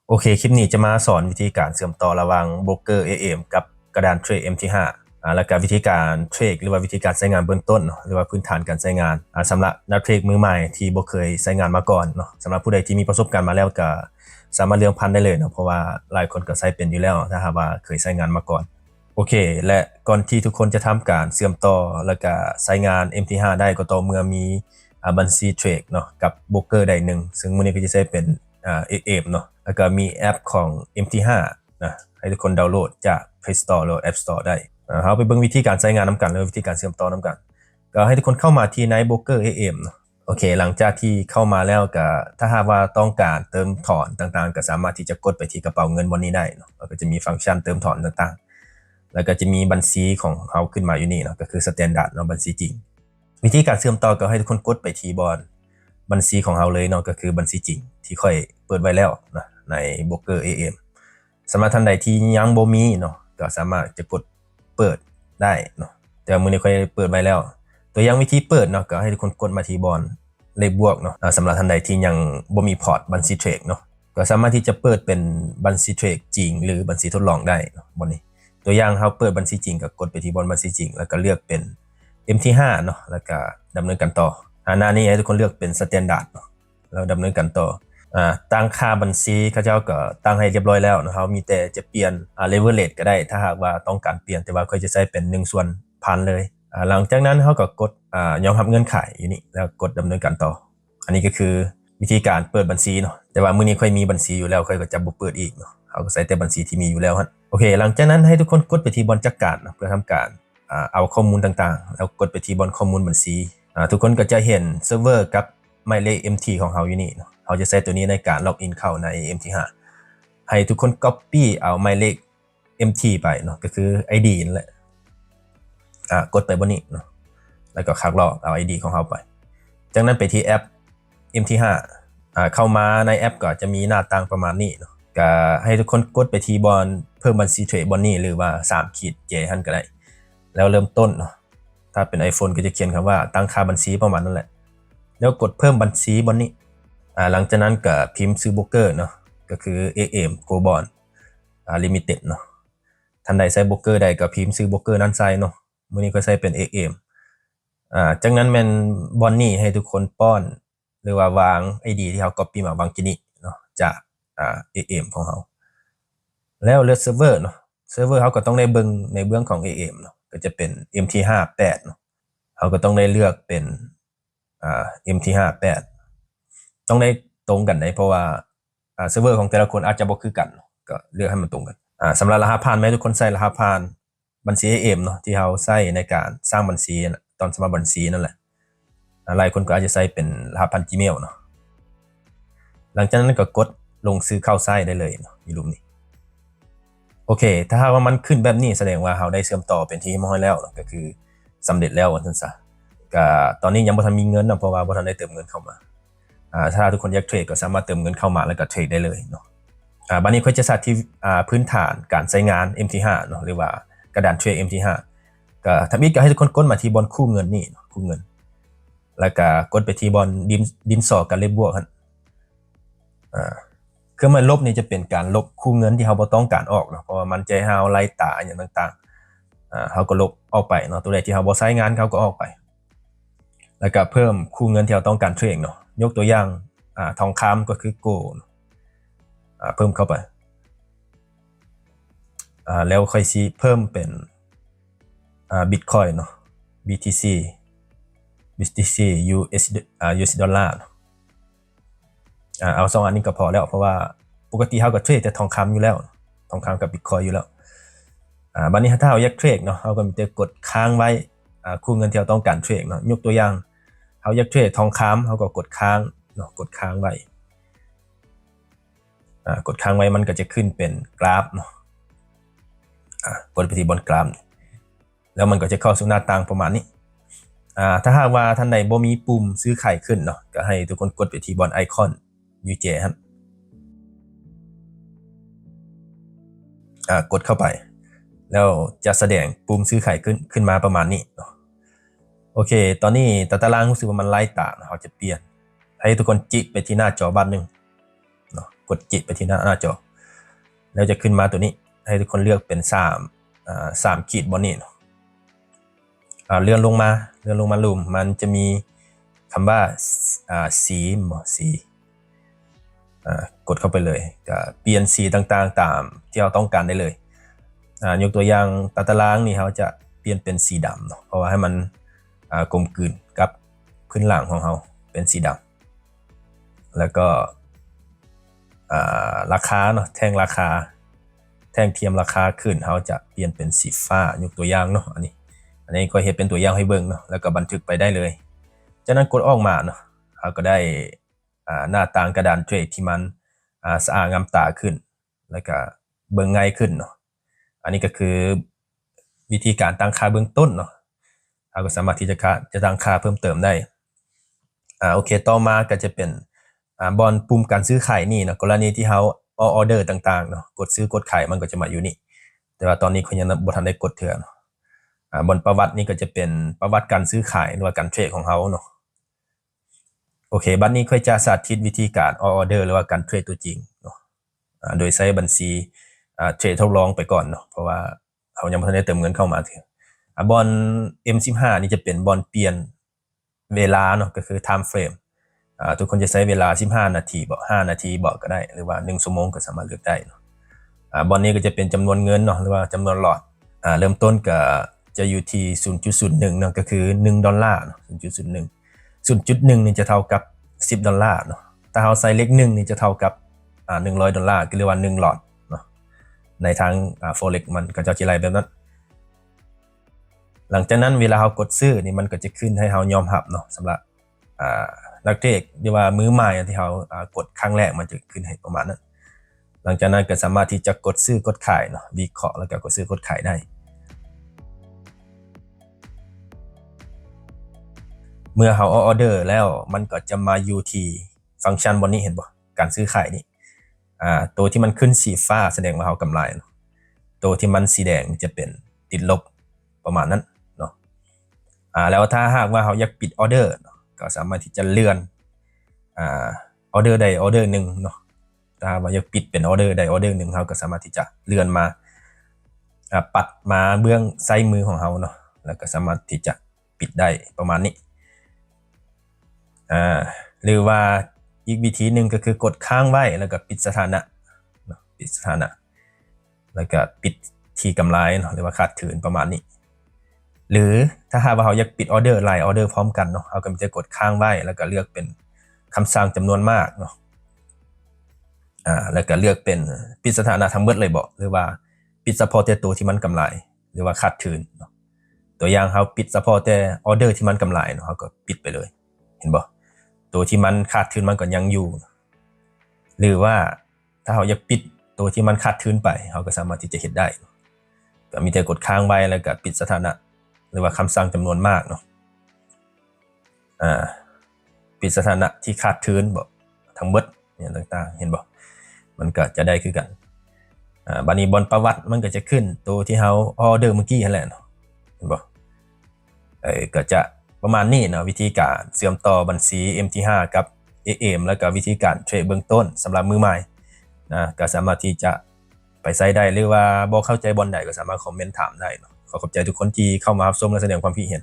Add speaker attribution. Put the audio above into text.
Speaker 1: โอเคคลิปนี้จะมาสอนวิธีการเชื่อมต่อระหว่างโบรกเกอร์ AM กับกระดานเทรด MT5 แล้วก็วิธีการเทรดหรือว่าวิธีการใช้งานเบื้องต้นเนาะหรือว่าพื้นฐานการใช้งานสำหรับนักเทรดมือใหม่ที่บ่เคยใช้งานมาก่อนเนาะสำหรับผู้ใดที่มีประสบการณ์มาแล้วก็สามารถเรียนพันได้เลยเนาะเพราะว่าหลายคนก็ใช้เป็นอยู่แล้วถ้าหากว่าเคยใช้งานมาก่อนโอเคและก่อนที่ทุกคนจะทำการเชื่อมต่อแล้วก็ใช้งาน MT5 ได้ก็ต่อเมื่อมีบัญชีเทรดเนาะกับโบรกเกอร์ใดหนึ่งซึ่งมื้อนี้ก็จะใช้เป็นAM เนาะแล้วก็มีแอปของ MT5 นะให้ทุกคนดาวน์โหลดจาก Play Store หรือ App Store ได้เราไปเบิ่งวิธีการใช้งานน้ำกันหรือวิธีการเชื่อมต่อน้ำกันก็ให้ทุกคนเข้ามาที่ Night Broker AM เนาะโอเคหลังจากที่เข้ามาแล้วก็ถ้าหากว่าต้องการเติมถอนต่างๆก็สามารถที่จะกดไปที่กระเป๋าเงินวันนี้ได้เนาะแล้วก็จะมีฟังก์ชันเติมถอนต่างๆแล้วก็จะมีบัญชีของเขาขึ้นมาอยู่นี่เนาะก็คือ Standard เนาะบัญชีจริงวิธีการเชื่อมต่อก็ให้ทุกคนกดไปที่บอนบัญชีของเราเลยเนาะก็คือบัญชีจริงที่ค่อยเปิดไว้แล้วนะในโบรกเกอร์ AM สำหรับท่านใดที่ยังบ่มีเนาะก็สามารถจะกดเปิดได้เนาะแต่มื้อนี้ค่อยเปิดไว้แล้วตัวอย่างวิธีเปิดเนาะก็ให้ทุกคนกดมาที่บอนเลขบวกเนาะสำหรับท่านใดที่ยังบ่มีพอร์ตบัญชีเทรดเนาะก็สามารถที่จะเปิดเป็นบัญชีเทรดจริงหรือบัญชีทดลองได้เนาะบนนี้ตัวอย่างเฮาเปิดบัญชีจริงก็กดไปที่บอนบัญชีจริงแล้วก็เลือกเป็น MT5 เนาะแล้วก็ดำเนินการต่อหน้านี้ให้ทุกคนเลือกเป็น Standard เนาะแล้วดำเนินการต่อตั้งค่าบัญชีเขาเจ้าก็ตั้งให้เรียบร้อยแล้วนะครับมีแต่จะเปลี่ยนleverage ก็ได้ถ้าหากว่าต้องการเปลี่ยนแต่ว่าเขาจะใช้เป็น1/1000เลยหลังจากนั้นเขาก็กดยอมรับเงื่อนไขอยู่นี่แล้วกดดำเนินการต่ออันนี้ก็คือวิธีการเปิดบัญชีเนาะแต่ว่ามื้อนี้ค่อยมีบัญชีอยู่แล้วค่อยก็จะบ่เปิดอีกเนาะเขาก็ใช้แต่บัญชีที่มีอยู่แล้วฮะโอเคหลังจากนั้นให้ทุกคนกดไปที่บอนจัดการเพื่อทำการเอาข้อมูลต่างๆแล้วกดไปที่บอนข้อมูลบัญชีทุกคนก็จะเห็นเซิร์ฟเวอร์กับหมายเลข MT ของเราอยู่นี่เนาะเราจะใช้ตัวนี้ในการล็อกอินเข้าใน MT5 ให้ทุกคน copy เอาหมายเลข MT ไปเนาะก็คือ ID นั่นแหละกดไปบนนี้เนาะแล้วก็คักลอกเอา ID ของเราไปจากนั้นไปที่แอป MT5 เข้ามาในแอปก็จะมีหน้าต่างประมาณนี้เนาะก็ให้ทุกคนกดไปที่บอนเพิ่มบัญชีเทรดบอนนี้หรือว่า3ขีดเจหันก็ได้แล้วเริ่มต้นเนาะถ้าเป็น iPhone ก็จะเขียนคำว่าตั้งค่าบัญชีประมาณนั้นแหละแล้วกดเพิ่มบัญชีบนนี้หลังจากนั้นก็พิมพ์ซื้อโบรกเกอร์เนาะก็คือ AM Go Bond Limited เนาะท่านใดใช้โบรกเกอร์ใดก็พิมพ์ซื้อโบรกเกอร์นั้นใส่เนาะมื้อนี้ก็ใช้เป็น AM จากนั้นแม่นบอนนี่ให้ทุกคนป้อนหรือว่าวาง ID ที่เฮา copy มาวางกินี่เนาะจากAM ของเฮาแล้วเลือกเซิร์ฟเวอร์เนาะเซิร์ฟเวอร์เฮาก็ต้องได้เบิ่งในเบื้องของ AM เนาะก็จะเป็น MT58 เนาะเฮาก็ต้องได้เลือกเป็นMT58 ต้องได้ตรงกันได้เพราะว่าเซิร์ฟเวอร์ของแต่ละคนอาจจะบ่คือกันก็เลือกให้มันตรงกันสำหรับรหัสผ่านแม้ทุกคนใส่รหัสผ่านบัญชี AM เนาะที่เฮาใช้ในการสร้างบัญชีตอนสมัครบัญชีนั่นแหละหลายคนก็อาจจะใช้เป็นรหัสผ่าน Gmail เนาะหลังจากนั้นก็กดลงซื้อเข้าไส้ได้เลยเนาะอยู่รูปนี้โอเคถ้าหากว่ามันขึ้นแบบนี้แสดงว่าเฮาได้เชื่อมต่อเป็นที่เรียบร้อยแล้วก็คือสำเร็จแล้วว่าซั่นซะก็ตอนนี้ยังบ่ทันมีเงินเนาะเพราะว่าบ่ทันได้เติมเงินเข้ามาถ้าทุกคนอยากเทรดก็สามารถเติมเงินเข้ามาแล้วก็เทรดได้เลยเนาะบัดนี้ค่อยจะสาธิตพื้นฐานการใช้งาน MT5 เนาะหรือว่ากระดานเทรด MT5 ก็ทำอีกก็ให้ทุกคนกดมาที่บอนคู่เงินนี่คู่เงินแล้วก็กดไปที่บอนดินสอกับเลขบวกหั่นเครื่องหมายลบนี่จะเป็นการลบคู่เงินที่เฮาบ่ต้องการออกเนาะเพราะว่ามันจะให้เฮาไล่ตาอย่างต่างๆเฮาก็ลบออกไปเนาะตัวใดที่เฮาบ่ใช้งานเขาก็ออกไปแล้วก็เพิ่มคู่เงินที่เราต้องการเทรดเนาะยกตัวอย่างทองคำก็คือ Gold เพิ่มเข้าไปแล้วค่อยสิเพิ่มเป็นBitcoin เนาะ BTC US ดอลลาร์เอา2อันนี้ก็พอแล้วเพราะว่าปกติเฮาก็เทรดแต่ทองคำอยู่แล้วทองคำกับ Bitcoin อยู่แล้วบัดนี้ถ้าเฮาอยากเทรดเนาะเฮาก็มีแต่กดค้างไว้คู่เงินที่เราต้องการเทรดเนาะยกตัวอย่างเฮาอยากเทรดทองคำเฮาก็กดค้างเนาะกดค้างไว้กดค้างไว้มันก็จะขึ้นเป็นกราฟเนาะกดไปที่บนกราฟแล้วมันก็จะเข้าสู่หน้าต่างประมาณนี้ถ้าหากว่าท่านใดบ่มีปุ่มซื้อขายขึ้นเนาะก็ให้ทุกคนกดไปที่บนไอคอน UJ ครับกดเข้าไปแล้วจะแสดงปุ่มซื้อขายขึ้นมาประมาณนี้เนาะโอเคตอนนี้ตารางรู้สึกว่ามันไล่ตาเราจะเปลี่ยนให้ทุกคนจิกไปที่หน้าจอบันนึงเนาะ กดจิตไปที่หน้าจอแล้วจะขึ้นมาตัวนี้ให้ทุกคนเลือกเป็น3ขีดบนนี้เนาะเลื่อนลงมาลุ่มมันจะมีคำว่าสีกดเข้าไปเลยก็เปลี่ยนสีต่างๆตามที่เราต้องการได้เลยยกตัวอย่างตารางนี่เขาจะเปลี่ยนเป็นสีดำเนาะเพราะว่าให้มันกลมกลืนกับพื้นหลังของเขาเป็นสีดำแล้วก็ราคาเนาะแท่งเทียมราคาขึ้นเขาจะเปลี่ยนเป็นสีฟ้ายกตัวอย่างเนาะอันนี้ก็เห็นเป็นตัวอย่างให้เบิ่งเนาะแล้วก็บันทึกไปได้เลยจากนั้นกดออกมาเนาะเขาก็ได้หน้าต่างกระดานเทรดที่มันสะอาดงามตาขึ้นแล้วก็เบิ่งง่ายขึ้นเนาะอันนี้ก็คือวิธีการตั้งค่าเบื้องต้นเนาะเราก็สามารถที่จะตั้งค่าเพิ่มเติมได้โอเคต่อมาก็จะเป็นบอลปุ่มการซื้อขายนี่เนาะกรณีที่เขาออเดอร์ต่างๆเนาะกดซื้อกดขายมันก็จะมาอยู่นี่แต่ว่าตอนนี้เขายังบ่ทันได้กดเถื่อนบนประวัตินี่ก็จะเป็นประวัติการซื้อขายหรือว่าการเทรดของเขาเนาะโอเคบัดนี้ค่อยจะสาธิตวิธีการออเดอร์หรือว่าการเทรดตัวจริงเนาะโดยใช้บัญชีเทรดทดลองไปก่อนเนาะเพราะว่าเขายังไม่ทันได้เติมเงินเข้ามาถึงบอล M15 นี่จะเป็นบอลเปลี่ยนเวลาเนาะก็คือ time frame ทุกคนจะใช้เวลา15นาทีบอก5นาทีบอกก็ได้หรือว่า1ชั่วโมงก็สามารถเลือกได้เนาะบอลนี้ก็จะเป็นจำนวนเงินเนาะหรือว่าจำนวนหลอดเริ่มต้นก็จะอยู่ที่ 0.01 เนาะก็คือ$1เนาะ 0.01 นี่จะเท่ากับ$10เนาะถ้าเราใส่เลข1นี่จะเท่ากับ$100ก็เรียกว่า1หลอดเนาะในทางforex มันก็จะไล่แบบนั้นหลังจากนั้นเวลาเรากดซื้อนี่มันก็จะขึ้นให้เรายอมรับเนาะสำหรับนักเทรดหรือว่ามือใหม่ที่เรากดครั้งแรกมันจะขึ้นให้ประมาณนั้นหลังจากนั้นก็สามารถที่จะกดซื้อกดขายเนาะวิเคราะห์แล้วก็กดซื้อกดขายได้เมื่อเราออเดอร์แล้วมันก็จะมาอยู่ที่ฟังก์ชันบนนี้เห็นบ่การซื้อขายนี่ตัวที่มันขึ้นสีฟ้าแสดงว่าเรากำไรเนาะตัวที่มันสีแดงจะเป็นติดลบประมาณนั้นเนาะแล้วถ้าหากว่าเราอยากปิดออเดอร์ก็สามารถที่จะเลื่อนออเดอร์ใดออเดอร์หนึ่งเนาะถ้าว่าอยากปิดเป็นออเดอร์ใดออเดอร์หนึ่งเราก็สามารถที่จะเลื่อนมาปัดมาเบื้องซ้ายมือของเราเนาะแล้วก็สามารถที่จะปิดได้ประมาณนี้หรือว่าอีกวิธีหนึ่งก็คือกดค้างไว้แล้วก็ปิดสถานะแล้วก็ปิดที่กำไรเนาะหรือว่าขาดทุนประมาณนี้หรือถ้าหากว่าเราอยากปิดออเดอร์หลายออเดอร์พร้อมกันเนาะเราก็จะกดค้างไว้แล้วก็เลือกเป็นคำสั่งจำนวนมากเนาะแล้วก็เลือกเป็นปิดสถานะทั้งหมดเลยบ่หรือว่าปิดเฉพาะแต่ตัวที่มันกำไรหรือว่าขาดทุนเนาะตัวอย่างเราปิดเฉพาะแต่ออเดอร์ที่มันกำไรเนาะเราก็ปิดไปเลยเห็นบ่ตัวที่มันขาดทุนมันก็ยังอยู่หรือว่าถ้าเราอยากปิดตัวที่มันขาดทุนไปเราก็สามารถที่จะเฮ็ดได้ก็มีแต่กดค้างไว้แล้วก็ปิดสถานะหรือว่าคำสั่งจำนวนมากเนาะปิดสถานะที่ขาดทุนบ่ทั้งหมดเนี่ยต่างๆเห็นบ่มันก็จะได้คือกันบัดนี้บนประวัติมันก็จะขึ้นตัวที่เราออเดอร์เมื่อกี้นั่นแหละเนาะเห็นบ่ก็จะประมาณนี้เนาะวิธีการเชื่อมต่อบัญชี MT5 กับ AM แล้วก็วิธีการเทรดเบื้องต้นสำหรับมือใหม่นะก็สามารถที่จะไปใช้ได้หรือว่าบ่เข้าใจบอลใดก็สามารถคอมเมนต์ถามได้เนาะขอบใจทุกคนที่เข้ามารับชมและแสดงความคิดเห็น